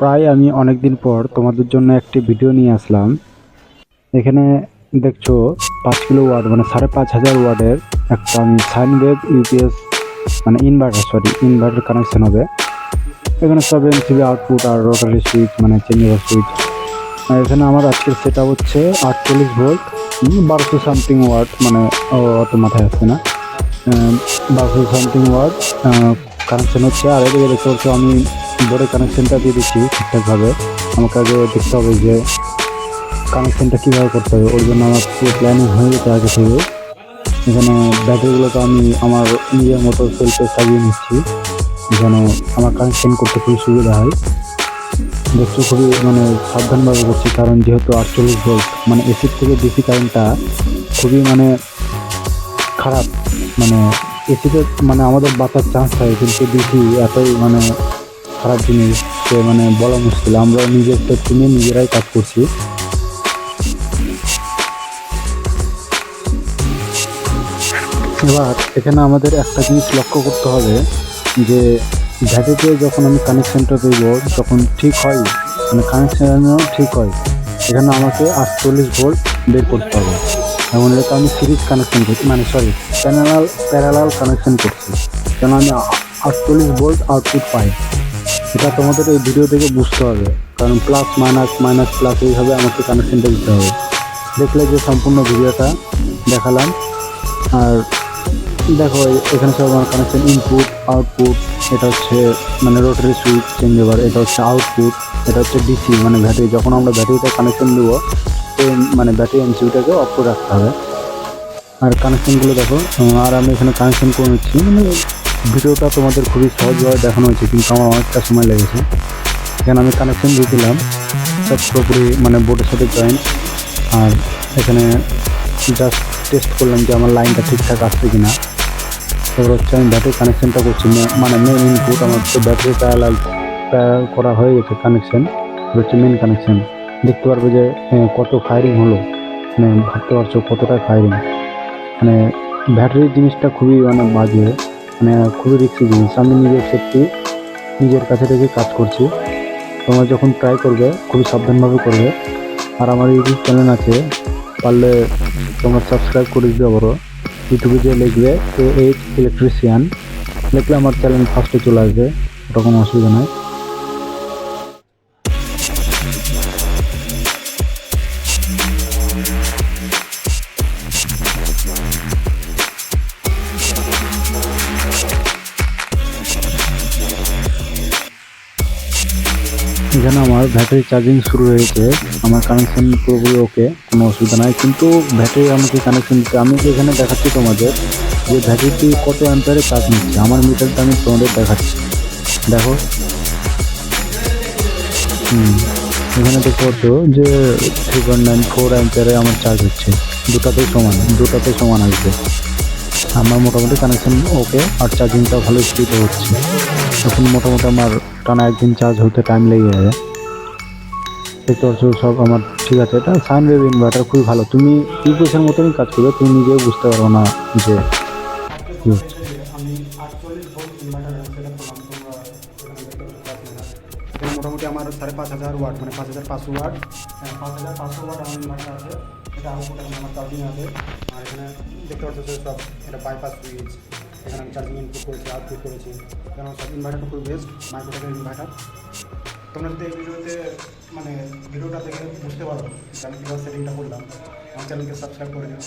প্রায় আমি অনেক দিন পর তোমাদের জন্য একটি ভিডিও নিয়ে আসলাম। এখানে দেখছো 5 কিলো ওয়াট মানে 5,500 ওয়াটের একটা আমি সাইন ওয়েভ ইউপিএস মানে ইনভার্টার কানেকশন হবে। এখানে সব এমসিবি আউটপুট আর রোটারি সুইচ মানে চেঞ্জেবল সুইচ। আর এখানে আমার আজকের সেট আপ হচ্ছে 48 ভোল্ট 1200 সামথিং ওয়াট মানে অত মাথায় আসছে না, 1200 সামথিং ওয়াট কানেকশন হচ্ছে। আর এদিকে দেখতে পাচ্ছ আমি বোর্ডের কানেকশনটা দিয়ে দিচ্ছি ঠিকঠাকভাবে। আমাকে আগে দেখতে হবে যে কানেকশনটা কীভাবে করতে হবে, ওর জন্য আমার পুরো প্ল্যানিং হয়ে গেছে আগে থেকে। এখানে ব্যাটারিগুলো তো আমি আমার নিজের মতো সেলফে সাজিয়ে নিচ্ছি যেন আমার কানেকশন করতে খুবই সুবিধা হয়। দেখছো খুবই মানে সাবধানভাবে করছি, কারণ যেহেতু 48 ভোল্ট মানে এসির থেকে ডিসি কারেন্টটা খুবই মানে খারাপ। মানে এসিতে মানে আমাদের বাঁচার চান্স থাকে, কিন্তু ডিসি এতই মানে খারাপ জিনিস যে মানে বলা মুশকিল। আমরা নিজের সেফটি নিয়ে নিজেরাই কাজ করছি। এবার এখানে আমাদের একটা জিনিস লক্ষ্য করতে হবে যে ব্যাটারিতে যখন আমি কানেকশানটা দেব যখন ঠিক হয় মানে কানেকশানও ঠিক হয়, এখানে আমাকে 48 ভোল্ট বের করতে হবে। এবং এটাকে আমি সিরিজ কানেকশন করছি মানে প্যারালাল কানেকশন করছি কেন আমি 48 ভোল্ট আউটপুট পাই। এটা তোমাদের এই ভিডিও থেকে বুঝতে হবে, কারণ প্লাস মাইনাস প্লাস এইভাবে আমাকে কানেকশনটা দিতে হবে। দেখলে যে সম্পূর্ণ ভিডিওটা দেখালাম। আর দেখো এখানে সব আমার কানেকশন ইনপুট আউটপুট, এটা হচ্ছে মানে রোটারি সুইচ চেঞ্জেবল, এটা হচ্ছে আউটপুট, এটা হচ্ছে ডিসি মানে ব্যাটারি। যখন আমরা ব্যাটারিতে কানেকশন দেবো মানে ব্যাটারি এমসিবিটাকে অফ করে রাখতে হবে। আর কানেকশনগুলো দেখো, আর আমি এখানে কানেকশন করে নিচ্ছি। মানে ভিডিওটা তোমাদের খুবই সহজভাবে দেখানো হয়েছে, কিন্তু আমার অনেকটা সময় লেগেছে। এখানে আমি কানেকশন দিয়ে দিলাম সব পুরোপুরি মানে বোর্ডের সাথে জয়েন্ট। আর এখানে জাস্ট টেস্ট করলাম যে আমার লাইনটা ঠিকঠাক আসছে কিনা। এবার হচ্ছে আমি ব্যাটারি কানেকশনটা করছি, মানে মেন ইনপুট আমার তো ব্যাটারি প্যারালাল করা হয়ে গেছে কানেকশন। হচ্ছে মেন কানেকশন। দেখতে পারবো যে কত ফায়ারিং হলো, মানে ভাবতে পারছো কতটা ফায়ারিং। মানে ব্যাটারির জিনিসটা খুবই মানে বাজে, মানে খুবই রিস্কি জিনিস। আমি নিজের সেফটি নিজের কাছে থেকে কাজ করছি। তোমরা যখন ট্রাই করবে খুবই সাবধানভাবে করবে। আর আমার ইউটিউব চ্যানেল আছে, পারলে তোমরা সাবস্ক্রাইব করে দিতে পারো। ইউটিউবে যে লিখবে AH ইলেকট্রিশিয়ান লিখলে আমার চ্যানেল ফার্স্টে চলে আসবে, ওটা কোনো অসুবিধা নয়। এখানে আমার ব্যাটারি চার্জিং শুরু হয়েছে, আমার কানেকশন পুরোপুরি ওকে, কোনো অসুবিধা নাই। কিন্তু ব্যাটারি আমাকে কানেকশন দিতে আমি এখানে দেখাচ্ছি তোমাদের যে ব্যাটারিটি কত অ্যাম্পিয়ারে চার্জ নিচ্ছে। আমার মিটারটা আমি তোমাদের দেখাচ্ছি, দেখো। এখানে দেখতে পাচ্ছ যে 3.94 অ্যাম্পিয়ারে আমার চার্জ হচ্ছে। দুটাতেই সমান আসবে। আমার মোটামুটি কানেকশন ওকে, আর চার্জিংটা ভালো স্পিডে হচ্ছে। এখন মোটামুটি আমার টানা একদিন চার্জ হতে টাইম লেগে যাবে। দেখতে পাচ্ছ সব আমার ঠিক আছে। এটা সাইন ওয়েভ ইনভার্টার খুবই ভালো। তুমি ইউপিএসের মতনই কাজ করবে, তুমি নিজেও বুঝতে পারো না যে কী হচ্ছে। আমি 48 ভোল্ট ইনভার্টার সেটা করলাম, তোমরা এখানে মোটামুটি আমার 5,500 ওয়াট মানে 5,500 ওয়াট, 5,500 ওয়াট আমার ইনভার্টার আছে। এটা আউটপুট এখন আমার চার্জিং আছে। আর এখানে দেখতে পাচ্ছ সব এটা বাইপাস সুইচ। এখানে আমি চার্জিং ইনপুট করেছি আউটপুট করেছি। কারণ সব ইনভার্টারটা খুব বেস্ট মাইক্রোটেকের ইনভার্টার। তোমরা যদি এই ভিডিওতে মানে ভিডিওটা দেখে বুঝতে পারো যে আমি কীভাবে সেটিংটা করলাম, আমার চ্যানেলকে সাবস্ক্রাইব করে দিও।